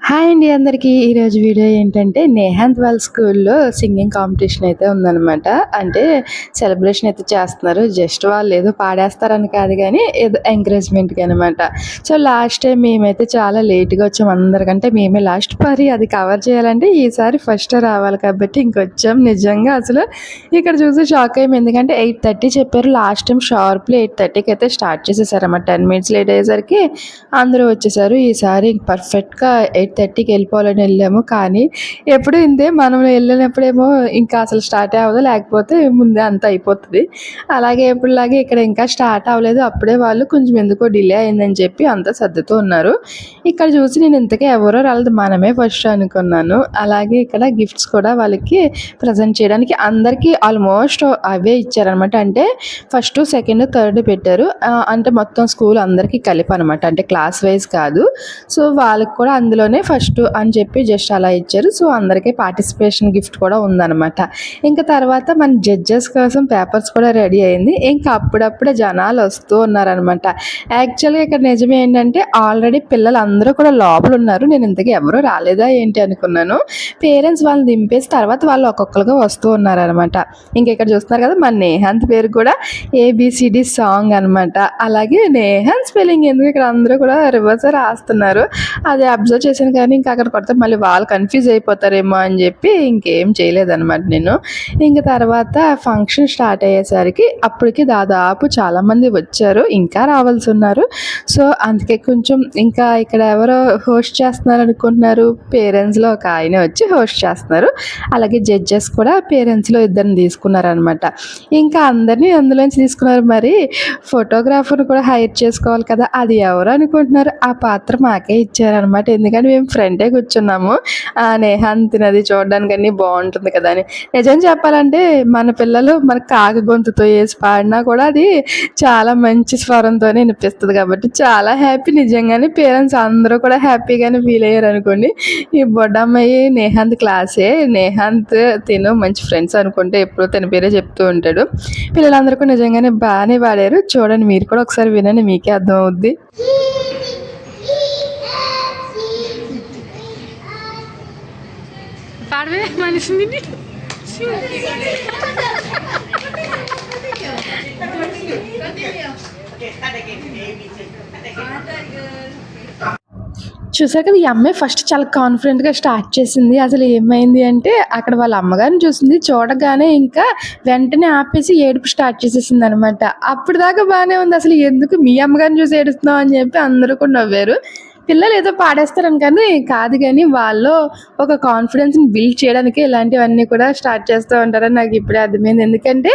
Hi అండి అందరికీ. ఈరోజు వీడియో ఏంటంటే నేహాంత్ వాళ్ళ స్కూల్లో సింగింగ్ కాంపిటీషన్ అయితే ఉందనమాట. అంటే సెలబ్రేషన్ అయితే చేస్తున్నారు. జస్ట్ వాళ్ళు ఏదో పాడేస్తారని కాదు కానీ ఏదో ఎంకరేజ్మెంట్కి అనమాట. సో లాస్ట్ టైం మేమైతే చాలా లేట్గా వచ్చాం. అందరికంటే మేమే లాస్ట్. మరి అది కవర్ చేయాలంటే ఈసారి ఫస్ట్ రావాలి కాబట్టి ఇంకొచ్చాం. నిజంగా అసలు ఇక్కడ చూసి షాక్ అయ్యాం. ఎందుకంటే 8:30 చెప్పారు. లాస్ట్ టైం షార్ప్లీ 8:30కి అయితే స్టార్ట్ చేసేసారన్నమాట. 10 మినిట్స్ లేట్ అయ్యేసరికి అందరూ వచ్చేసారు. ఈసారి పర్ఫెక్ట్గా 8:30కి వెళ్ళిపోవాలని వెళ్ళాము. కానీ ఎప్పుడు ఇంతే, మనం వెళ్ళినప్పుడేమో ఇంకా అసలు స్టార్ట్ అవ్వదు, లేకపోతే ముందే అంతా అయిపోతుంది. అలాగే ఎప్పుడులాగే ఇక్కడ ఇంకా స్టార్ట్ అవ్వలేదు. అప్పుడే వాళ్ళు కొంచెం ఎందుకో డిలే అయిందని చెప్పి అంతా సర్దుతూ ఉన్నారు. ఇక్కడ చూసి నేను ఇంతకీ ఎవరో రాలేదు, మనమే ఫస్ట్ అనుకున్నాను. అలాగే ఇక్కడ గిఫ్ట్స్ కూడా వాళ్ళకి ప్రజెంట్ చేయడానికి అందరికీ ఆల్మోస్ట్ అవే ఇచ్చారనమాట. అంటే ఫస్ట్, సెకండ్, థర్డ్ పెట్టారు. అంటే మొత్తం స్కూల్ అందరికీ కలిపి అనమాట. అంటే క్లాస్ వైజ్ కాదు. సో వాళ్ళకి కూడా అందులోనే ఫస్ట్ అని చెప్పి జస్ట్ అలా ఇచ్చారు. సో అందరికీ పార్టిసిపేషన్ గిఫ్ట్ కూడా ఉందన్నమాట. ఇంకా తర్వాత మన జడ్జెస్ కోసం పేపర్స్ కూడా రెడీ అయింది. ఇంకా అప్పుడప్పుడే జనాలు వస్తూ ఉన్నారనమాట. యాక్చువల్గా ఇక్కడ నిజమే ఏంటంటే ఆల్రెడీ పిల్లలు అందరూ కూడా లోపల ఉన్నారు. నేను ఇంతకీ ఎవరూ రాలేదా ఏంటి అనుకున్నాను. పేరెంట్స్ వాళ్ళని దింపేసి తర్వాత వాళ్ళు ఒక్కొక్కరుగా వస్తూ ఉన్నారనమాట. ఇంక ఇక్కడ చూస్తున్నారు కదా, మన నేహాంత్ పేరు కూడా ABCD సాంగ్ అనమాట. అలాగే నేహాంత్ స్పెల్లింగ్ ఎందుకు ఇక్కడ అందరూ కూడా రివర్స్ రాస్తున్నారు. అది అబ్జర్వ్ చేశాను. కానీ ఇంకా అక్కడ కొడితే మళ్ళీ వాళ్ళు కన్ఫ్యూజ్ అయిపోతారేమో అని చెప్పి ఇంకేం చేయలేదన్నమాట నేను. ఇంక తర్వాత ఫంక్షన్ స్టార్ట్ అయ్యేసరికి అప్పటికి దాదాపు చాలామంది వచ్చారు, ఇంకా రావాల్సి ఉన్నారు. సో అందుకే కొంచెం ఇంకా ఇక్కడ ఎవరో హోస్ట్ చేస్తున్నారు అనుకుంటున్నారు. పేరెంట్స్లో ఒక ఆయన వచ్చి హోస్ట్ చేస్తున్నారు. అలాగే జడ్జెస్ కూడా పేరెంట్స్లో ఇద్దరిని తీసుకున్నారనమాట. ఇంకా అందరినీ అందులోంచి తీసుకున్నారు. మరి ఫోటోగ్రాఫర్ని కూడా హైర్ చేసుకోవాలి కదా, అది ఎవరు అనుకుంటున్నారు, ఆ పాత్ర మాకే ఇచ్చారనమాట. ఎందుకంటే మేము ఫ్రంటే కూర్చున్నాము. నేహాంత్ నది చూడడానికి అన్నీ బాగుంటుంది కదా అని. నిజం చెప్పాలంటే మన పిల్లలు మన కాకి గొంతుతో వేసి పాడినా కూడా అది చాలా మంచి స్వరంతోనే వినిపిస్తుంది కాబట్టి చాలా హ్యాపీ. నిజంగానే పేరెంట్స్ అందరూ కూడా హ్యాపీగానే ఫీల్ అయ్యారు అనుకోండి. ఈ బొడ్డమ్మాయి నేహాంత్ క్లాసే. నేహాంత్ తిను మంచి ఫ్రెండ్స్ అనుకుంటే ఎప్పుడూ తన పేరే చెప్తూ ఉంటాడు. పిల్లలందరూ నిజంగానే బాగానే పాడారు. చూడండి, మీరు కూడా ఒకసారి వినండి, మీకే అర్థం అవుద్ది. పాడవే మనిషిని చూసారు కదా, ఈ అమ్మాయి ఫస్ట్ చాలా కాన్ఫిడెంట్గా స్టార్ట్ చేసింది. అసలు ఏమైంది అంటే అక్కడ వాళ్ళ అమ్మగారిని చూసింది. చూడగానే ఇంకా వెంటనే ఆపేసి ఏడుపు స్టార్ట్ చేసేసింది అనమాట. అప్పుడు దాకా బాగానే ఉంది. అసలు ఎందుకు మీ అమ్మగారిని చూసి ఏడుస్తున్నావు అని చెప్పి అందరూ కూడా నవ్వారు. పిల్లలు ఏదో పాడేస్తారని కానీ కాదు, కానీ వాళ్ళు ఒక కాన్ఫిడెన్స్ని బిల్డ్ చేయడానికి ఇలాంటివన్నీ కూడా స్టార్ట్ చేస్తూ ఉంటారని నాకు ఇప్పుడే అర్థమైంది. ఎందుకంటే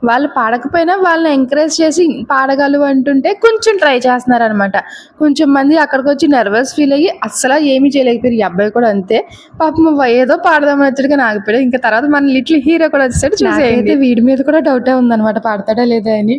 వాళ్ళు పాడకపోయినా వాళ్ళని ఎంకరేజ్ చేసి పాడగలవు అంటుంటే కొంచెం ట్రై చేస్తున్నారు అనమాట. కొంచెం మంది అక్కడికి వచ్చి నర్వస్ ఫీల్ అయ్యి అస్సలు ఏమీ చేయలేకపోయారు. ఈ అబ్బాయి కూడా అంతే. పాపం ఏదో పాడదామని వచ్చాడుగా ఆగిపోయాడు. ఇంకా తర్వాత మన లిటిల్ హీరో కూడా వచ్చాడు. చూసేయండి, వీడి మీద కూడా డౌటే ఉందన్నమాట, పాడతాడా లేదా అని.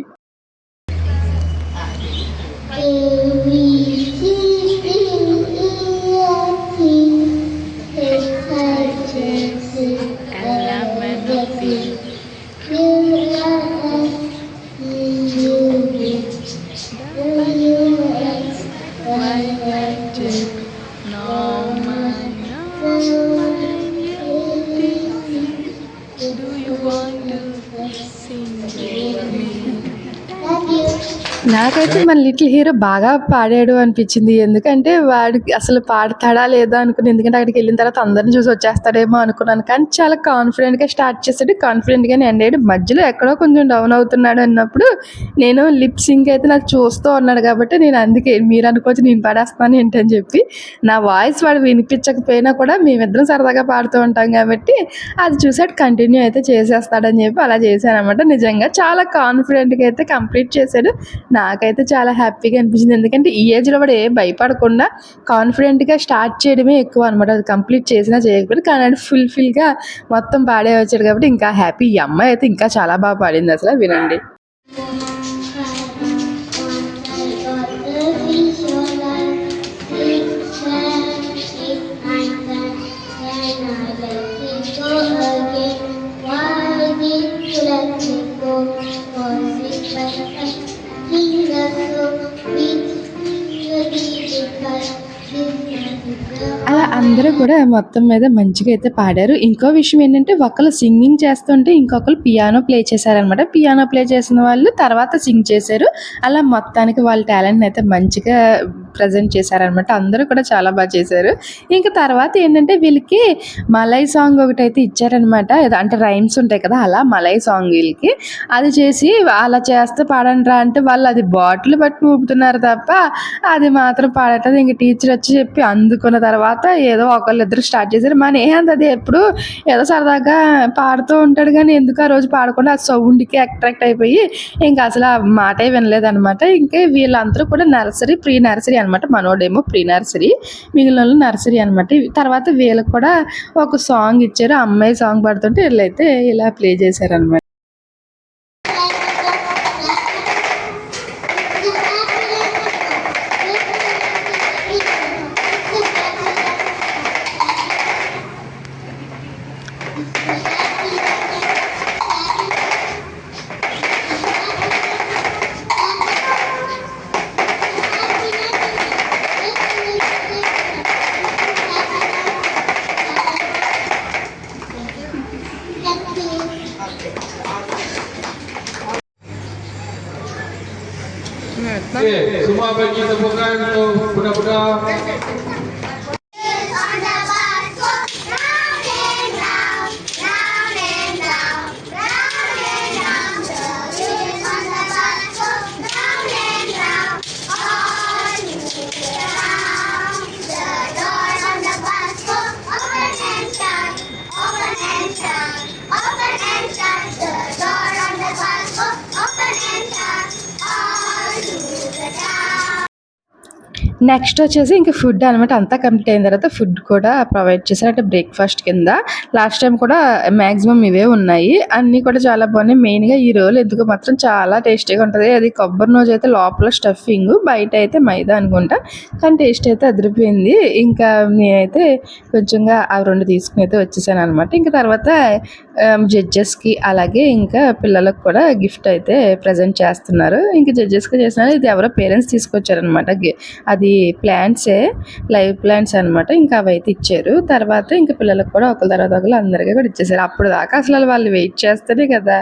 నాకైతే మన లిటిల్ హీరో బాగా పాడాడు అనిపించింది. ఎందుకంటే వాడికి అసలు పాడతాడా లేదా అనుకుని, ఎందుకంటే అక్కడికి వెళ్ళిన తర్వాత అందరిని చూసి వచ్చేస్తాడేమో అనుకున్నాను. కానీ చాలా కాన్ఫిడెంట్గా స్టార్ట్ చేసాడు, కాన్ఫిడెంట్గానే ఎండ్ అయ్యాడు. మధ్యలో ఎక్కడో కొంచెం డౌన్ అవుతున్నాడు అన్నప్పుడు నేను లిప్ సింక్ అయితే నాకు చూస్తూ ఉన్నాడు కాబట్టి నేను అందుకే మీరు అనుకోవచ్చు నేను పాడేస్తాను ఏంటని చెప్పి, నా వాయిస్ వాడు వినిపించకపోయినా కూడా మేమిద్దరం సరదాగా పాడుతూ ఉంటాం కాబట్టి అది చూసాడు, కంటిన్యూ అయితే చేసేస్తాడని చెప్పి అలా చేశాను అనమాట. నిజంగా చాలా కాన్ఫిడెంట్గా అయితే కంప్లీట్ చేశాడు. నాకైతే చాలా హ్యాపీగా అనిపించింది. ఎందుకంటే ఈ ఏజ్లో వాడు భయపడకుండా కాన్ఫిడెంట్గా స్టార్ట్ చేయడమే ఎక్కువ అనమాట. అది కంప్లీట్ చేసినా చేయకపోతే కానీ ఫుల్ఫిల్గా మొత్తం పాడే వచ్చాడు కాబట్టి ఇంకా హ్యాపీ. ఈ అమ్మాయి అయితే ఇంకా చాలా బాగా పాడింది. అసలు వినండి. అలా అందరూ కూడా మొత్తం మీద మంచిగా అయితే పాడారు. ఇంకో విషయం ఏంటంటే ఒకళ్ళు సింగింగ్ చేస్తుంటే ఇంకొకళ్ళు పియానో ప్లే చేశారనమాట. పియానో ప్లే చేసిన వాళ్ళు తర్వాత సింగ్ చేశారు. అలా మొత్తానికి వాళ్ళ టాలెంట్‌ని అయితే మంచిగా ప్రెజెంట్ చేశారనమాట. అందరూ కూడా చాలా చేశారు. ఇంక తర్వాత ఏంటంటే వీళ్ళకి మలై సాంగ్ ఒకటైతే ఇచ్చారనమాట. అంటే రైమ్స్ ఉంటాయి కదా! అలా మలై సాంగ్ వీళ్ళకి. అది చేసి అలా చేస్తే పాడండిరా అంటే వాళ్ళు అది బాటిల్ పట్టుకొని ఊపుతున్నారు తప్ప అది మాత్రం పాడట్లేదు. ఇంక టీచర్ వచ్చి చెప్పి అందుకున్న తర్వాత ఏదో ఒకళ్ళిద్దరు స్టార్ట్ చేశారు. మా నేహాంత్ అది ఎప్పుడు ఏదో సరదాగా పాడుతూ ఉంటాడు కానీ ఎందుకు ఆ రోజు పాడకుండా ఆ సౌండ్‌కి అట్రాక్ట్ అయిపోయి ఇంక అసలు ఆ మాటే వినలేదనమాట. ఇంకా వీళ్ళందరూ కూడా నర్సరీ, ప్రీ నర్సరీ అనమాట. మనోడేమో ప్రీ నర్సరీ, మిగిలినోళ్ళు నర్సరీ అనమాట. తర్వాత వీళ్ళకి కూడా ఒక సాంగ్ ఇచ్చారు. అమ్మాయి సాంగ్ పాడుతుంటే వీళ్ళైతే ఇలా ప్లే చేశారనమాట. Oke, semua bagi tepukan untuk budak-budak. Next వచ్చేసి ఇంక ఫుడ్ అనమాట. అంతా కంప్లీట్ అయిన తర్వాత ఫుడ్ కూడా ప్రొవైడ్ చేశారు. అంటే బ్రేక్‌ఫాస్ట్ కింద. లాస్ట్ టైం కూడా మాక్సిమం ఇవే ఉన్నాయి. అన్నీ కూడా చాలా బాగున్నాయి. మెయిన్‌గా ఈ రోల్ ఎందుకో మాత్రం చాలా టేస్టీగా ఉంటది. అది కొబ్బరి నూజ అయితే లోపల స్టఫింగ్, బయట అయితే మైదా అనుకుంటా. కానీ టేస్ట్ అయితే అదిరిపోయింది. ఇంకా నేనైతే కొంచెంగా ఆ 2 తీసుకొని అయితే వచ్చేసాననమాట. ఇంక తర్వాత జడ్జెస్‌కి అలాగే ఇంకా పిల్లలకు కూడా గిఫ్ట్ అయితే ప్రెజెంట్ చేస్తున్నారు. ఇంక జడ్జెస్‌కి చేసినారు. ఇది ఎవరో పేరెంట్స్ తీసుకొచ్చారనమాట. అది ప్లాంట్సే, లైవ్ ప్లాంట్స్ అనమాట. ఇంకా అవైతే ఇచ్చారు. తర్వాత ఇంకా పిల్లలకు కూడా ఒకరి తర్వాత ఒకరు అందరికీ కూడా ఇచ్చేసారు. అప్పుడు దాకా అసలు వాళ్ళు వెయిట్ చేస్తేనే కదా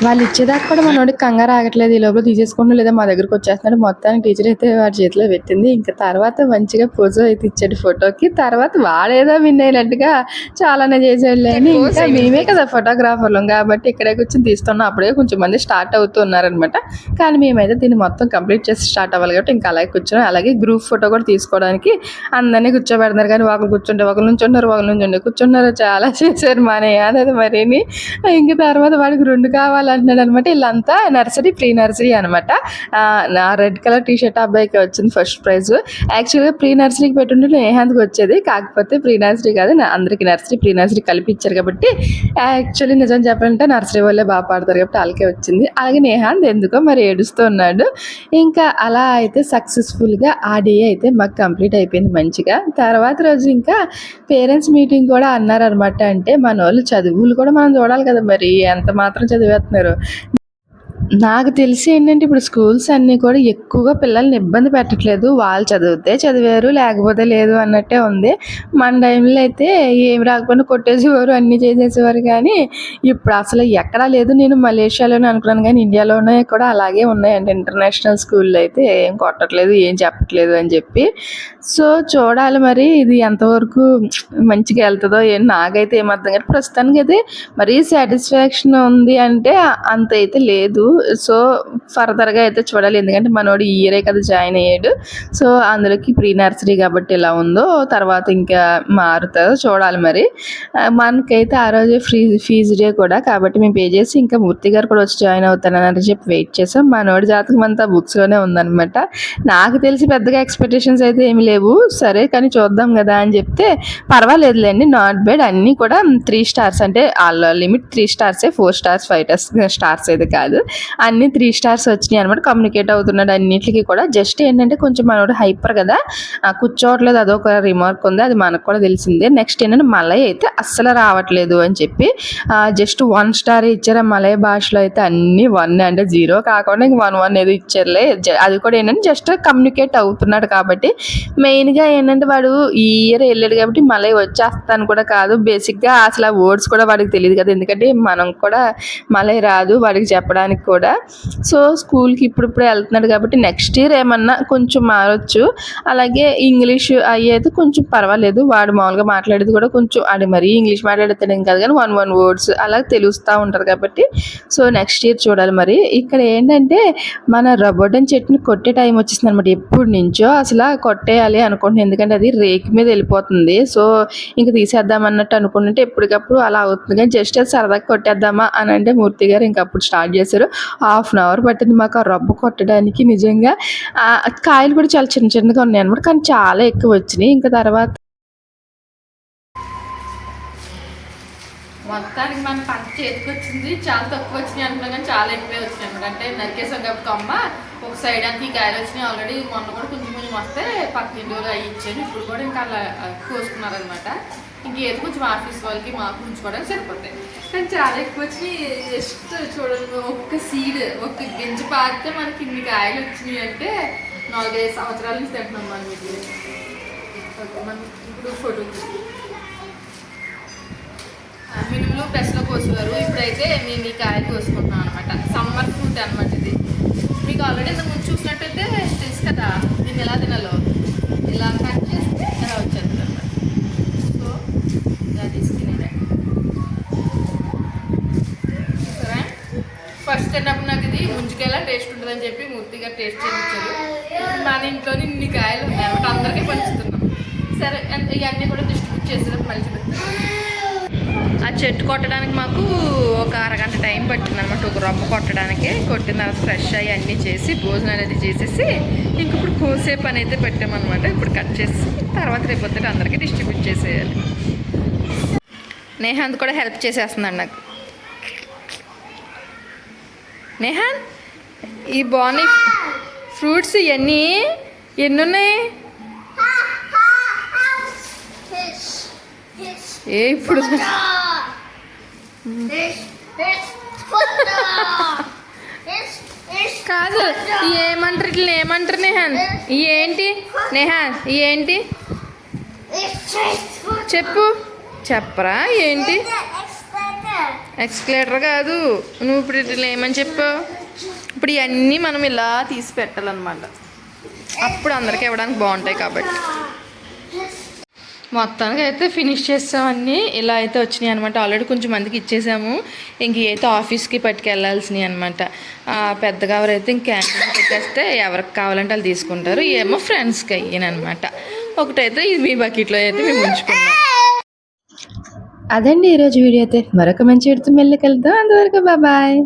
వాళ్ళు ఇచ్చేదాకా కూడా మనోడికి కంగారు ఆగట్లేదు. ఈ లోపల తీసేసుకుంటూ లేదా మా దగ్గరకు వచ్చేస్తున్నాడు. మొత్తానికి టీచర్ అయితే వాడి చేతిలో పెట్టింది. ఇంకా తర్వాత మంచిగా పోజు అయితే ఇచ్చాడు ఫోటోకి. తర్వాత వాడేదో విన్ అయినట్టుగా చాలానే చేసాడులే అని ఇంకా మేమే కదా ఫోటోగ్రాఫర్లం కాబట్టి ఇక్కడే కూర్చొని తీస్తున్నాం. అప్పుడే కొంచెం మంది స్టార్ట్ అవుతూ ఉన్నారనమాట. కానీ మేమైతే దీన్ని మొత్తం కంప్లీట్ చేసి స్టార్ట్ అవ్వాలి కాబట్టి ఇంకా అలాగే కూర్చొని అలాగే గ్రూప్ ఫోటో కూడా తీసుకోవడానికి అందరినీ కూర్చోబెడుతున్నారు. కానీ ఒకరు కూర్చుంటే ఒకరు నుంచి ఉన్నారు, ఒకరు నుంచి కూర్చున్నారు. చాలా చేశారు మానే అనేది మరిని. ఇంక తర్వాత వాడికి 2 కావాలి అంటున్నాడు అనమాట. వీళ్ళంతా నర్సరీ, ప్రీ నర్సరీ అనమాట. నా రెడ్ కలర్ టీ షర్ట్ అబ్బాయికి వచ్చింది ఫస్ట్ ప్రైజ్. యాక్చువల్గా ప్రీ నర్సరీకి పెట్టుంటే నేహాంత్కి వచ్చేది. కాకపోతే ప్రీ నర్సరీ కాదు, అందరికి నర్సరీ, ప్రీ నర్సరీ కలిపి ఇచ్చారు కాబట్టి యాక్చువల్లీ నిజం చెప్పాలంటే నర్సరీ వాళ్ళే బాగా పాడతారు కాబట్టి వాళ్ళకే వచ్చింది. అలాగే నేహాంత్ ఎందుకో మరి ఏడుస్తూ ఉన్నాడు. ఇంకా అలా అయితే సక్సెస్ఫుల్గా ఆ డే అయితే మాకు కంప్లీట్ అయిపోయింది మంచిగా. తర్వాత రోజు ఇంకా పేరెంట్స్ మీటింగ్ కూడా అన్నారనమాట. అంటే మన వాళ్ళు చదువులు కూడా మనం చూడాలి కదా, మరి ఎంత మాత్రం చదివేస్తున్నారు. నాకు తెలిసి ఏంటంటే ఇప్పుడు స్కూల్స్ అన్నీ కూడా ఎక్కువగా పిల్లల్ని ఇబ్బంది పెట్టట్లేదు. వాళ్ళు చదివితే చదివారు, లేకపోతే లేదు అన్నట్టే ఉంది. మన టైంలో అయితే ఏమి రాకపోయినా కొట్టేసేవారు, అన్నీ చేసేసేవారు. కానీ ఇప్పుడు అసలు ఎక్కడా లేదు. నేను మలేషియాలోనే అనుకున్నాను కానీ ఇండియాలోనే కూడా అలాగే ఉన్నాయండి. ఇంటర్నేషనల్ స్కూల్లో అయితే ఏం కొట్టట్లేదు, ఏం చెప్పట్లేదు అని చెప్పి. సో చూడాలి మరి ఇది ఎంతవరకు మంచిగా వెళ్తుందో ఏం, నాకైతే ఏమర్థం కాదు. ప్రస్తుతానికి అయితే మరీ సాటిస్ఫాక్షన్ ఉంది అంటే అంత అయితే లేదు. సో ఫర్దర్గా అయితే చూడాలి. ఎందుకంటే మనోడు ఈ ఇయరే కదా జాయిన్ అయ్యాడు. సో అందులోకి ప్రీ నర్సరీ కాబట్టి ఎలా ఉందో తర్వాత ఇంకా మారుతుందో చూడాలి మరి. మనకైతే ఆ రోజే ఫీజు డే కూడా కాబట్టి మేము పే చేసి ఇంకా మూర్తి గారు కూడా వచ్చి జాయిన్ అవుతానని చెప్పి వెయిట్ చేసాం. మనోడి జాతకం అంతా బుక్స్లోనే ఉందన్నమాట. నాకు తెలిసి పెద్దగా ఎక్స్పెక్టేషన్స్ అయితే ఏమి లేవు. సరే కానీ చూద్దాం కదా అని చెప్తే పర్వాలేదులేండి, నాట్ బ్యాడ్. అన్నీ కూడా 3 స్టార్స్ అంటే వాళ్ళ లిమిట్ 3 స్టార్సే, 4 స్టార్స్ 5 స్టార్స్ అయితే కాదు. అన్నీ 3 స్టార్స్ వచ్చినాయి అనమాట. కమ్యూనికేట్ అవుతున్నాడు అన్నిటికి కూడా. జస్ట్ ఏంటంటే కొంచెం మనోడు హైపర్ కదా, కూర్చోవట్లేదు, అదొక రిమార్క్ ఉంది, అది మనకు కూడా తెలిసిందే. నెక్స్ట్ ఏంటంటే మలై అయితే అస్సలు రావట్లేదు అని చెప్పి జస్ట్ 1 స్టార్ ఇచ్చారు. మలై భాషలో అయితే అన్నీ 1 అంటే 0 కాకుండా ఇంక 1 ఏదో ఇచ్చారులే. అది కూడా ఏంటంటే జస్ట్ కమ్యూనికేట్ అవుతున్నాడు కాబట్టి. మెయిన్గా ఏంటంటే వాడు ఈ ఇయర్ వెళ్ళాడు కాబట్టి మలై వచ్చేస్తాను కూడా కాదు. బేసిక్గా అసలు ఆ వర్డ్స్ కూడా వాడికి తెలియదు కదా, ఎందుకంటే మనం కూడా మలై రాదు వాడికి చెప్పడానికి కూడా. సో స్కూల్కి ఇప్పుడిప్పుడే వెళ్తున్నాడు కాబట్టి నెక్స్ట్ ఇయర్ ఏమన్నా కొంచెం మారొచ్చు. అలాగే ఇంగ్లీష్ అవి అయితే కొంచెం పర్వాలేదు, వాడు మామూలుగా మాట్లాడేది కూడా కొంచెం అది మరీ ఇంగ్లీష్ మాట్లాడేది ఏం కాదు కానీ 1 వర్డ్స్ అలా తెలుస్తూ ఉంటారు కాబట్టి. సో నెక్స్ట్ ఇయర్ చూడాలి మరి. ఇక్కడ ఏంటంటే మన రబోటన్ చెట్టుని కొట్టే టైం వచ్చేసింది అనమాట. ఎప్పటి నుంచో అసలు కొట్టేయాలి అనుకుంటున్నాను, ఎందుకంటే అది రేకి మీద వెళ్ళిపోతుంది. సో ఇంక తీసేద్దాం అన్నట్టు అనుకుంటుంటే ఎప్పటికప్పుడు అలా అవుతుంది. కానీ జస్ట్ అది సరదాగా కొట్టేద్దామా అని అంటే మూర్తి గారు ఇంక అప్పుడు స్టార్ట్ చేశారు. 1/2 అవర్ పట్టింది మాకు ఆ రబ్బ కొట్టడానికి. నిజంగా కాయలు కూడా చాలా చిన్న చిన్నగా ఉన్నాయి అనమాట, కానీ చాలా ఎక్కువ వచ్చినాయి. ఇంకా తర్వాత మొత్తానికి మన పంట చేతికి వచ్చింది. చాలా తక్కువ వచ్చినాయి అనుకున్నాం కానీ చాలా ఎక్కువే వచ్చినాయి అనమాట. అంటే నరికేసాం కాబట్టి కొమ్మ ఒక సైడ్ అంతా ఈ కాయలు వచ్చినాయి. ఆల్రెడీ మొన్న కూడా కొంచెం కొంచెం వస్తే పక్కింటి వాళ్ళు అవి ఇచ్చాను. ఇప్పుడు కూడా ఇంకా అలా కోసుకున్నారనమాట. ఇంకేది కొంచెం ఆఫీస్ వాళ్ళకి మాకు ఉంచుకోవడానికి సరిపోతాయి. కానీ చాలా ఎక్కువ వచ్చినాయి. జస్ట్ చూడండి, ఒక్క సీడ్ ఒక్క గింజ పారితే మనకి ఇన్ని కాయలు వచ్చినాయి అంటే 4-5 సంవత్సరాల నుంచి తింటున్నాం మనం. ఇది మనం ఇప్పుడు ఫోటో మినుములు ప్రెస్లో కోసేవారు, ఇప్పుడైతే మేము ఈ కాయలు కోసుకుంటున్నాం అనమాట. సమ్మర్ ఫ్రూట్ అనమాట ఇది. మీకు ఆల్రెడీ ఇంత ముందు చూసినట్టయితే తెలుసు కదా దీన్ని ఎలా తినాలో. ఇలా కట్ చేస్తే ఎలా వచ్చేస్తుంది అనమాట. సో ఇలా తీసుకునేదే సరే. ఫస్ట్ తిన్నప్పుడు నాకు ఇది ముంచుకెలా టేస్ట్ ఉంటుందని చెప్పి మూర్తిగా టేస్ట్ చేయించారు. మన ఇంట్లోని ఇన్ని కాయలు ఉన్నాయి అనమాట, అందరికీ పంచుతున్నాం. సరే ఇవన్నీ కూడా డిస్ట్రిబ్యూట్ చేసేటప్పుడు మళ్ళీ చూపిస్తాను. ఆ చెట్టు కొట్టడానికి మాకు ఒక అరగంట టైం పట్టింది అనమాట. ఒక రొమ్మ కొట్టడానికి. కొట్టిన తర్వాత ఫ్రెష్ అయ్యి అన్నీ చేసి భోజనం అనేది చేసేసి ఇంక ఇప్పుడు కోసే పని అయితే పెట్టామన్నమాట. ఇప్పుడు కట్ చేసి తర్వాత రేపొద్దు అందరికీ డిస్ట్రిబ్యూట్ చేసేయాలి. నేహాంత్ కూడా హెల్ప్ చేసేస్తున్నాడు నాకు. నేహాన్ ఈ బాగున్నాయి ఫ్రూట్స్ ఎన్ని ఉన్నాయి? ఏ ఇప్పుడు కాదు ఏమంటారు ఇట్లా ఏమంటారు నేహాన్? ఏంటి నేహాన్ ఏంటి చెప్పు, చెప్పరా ఏంటి? ఎక్స్క్లేటర్ కాదు, నువ్వు ఇప్పుడు ఇట్లా ఏమని చెప్పావు? ఇప్పుడు ఇవన్నీ మనం ఇలా తీసి పెట్టాలన్నమాట, అప్పుడు అందరికీ ఇవ్వడానికి బాగుంటాయి కాబట్టి. మొత్తానికి అయితే ఫినిష్ చేసామన్నీ. ఇలా అయితే వచ్చినాయి అనమాట. ఆల్రెడీ కొంచెం మందికి ఇచ్చేసాము. ఇంక అయితే ఆఫీస్కి పట్టుకెళ్ళాల్సినవి అనమాట. పెద్దగా ఎవరైతే ఇంక క్యాంటీన్ పెట్టేస్తే ఎవరికి కావాలంటే వాళ్ళు తీసుకుంటారు. ఏమో ఫ్రెండ్స్కి అయ్యానమాట. ఒకటైతే ఇది మీ బకెట్లో అయితే మేము ఉంచుకున్నాం. అదండి ఈరోజు వీడియో అయితే. మరొక మంచి వీడియోతో మళ్ళీ కలుద్దాం. అంతవరకు బాయ్.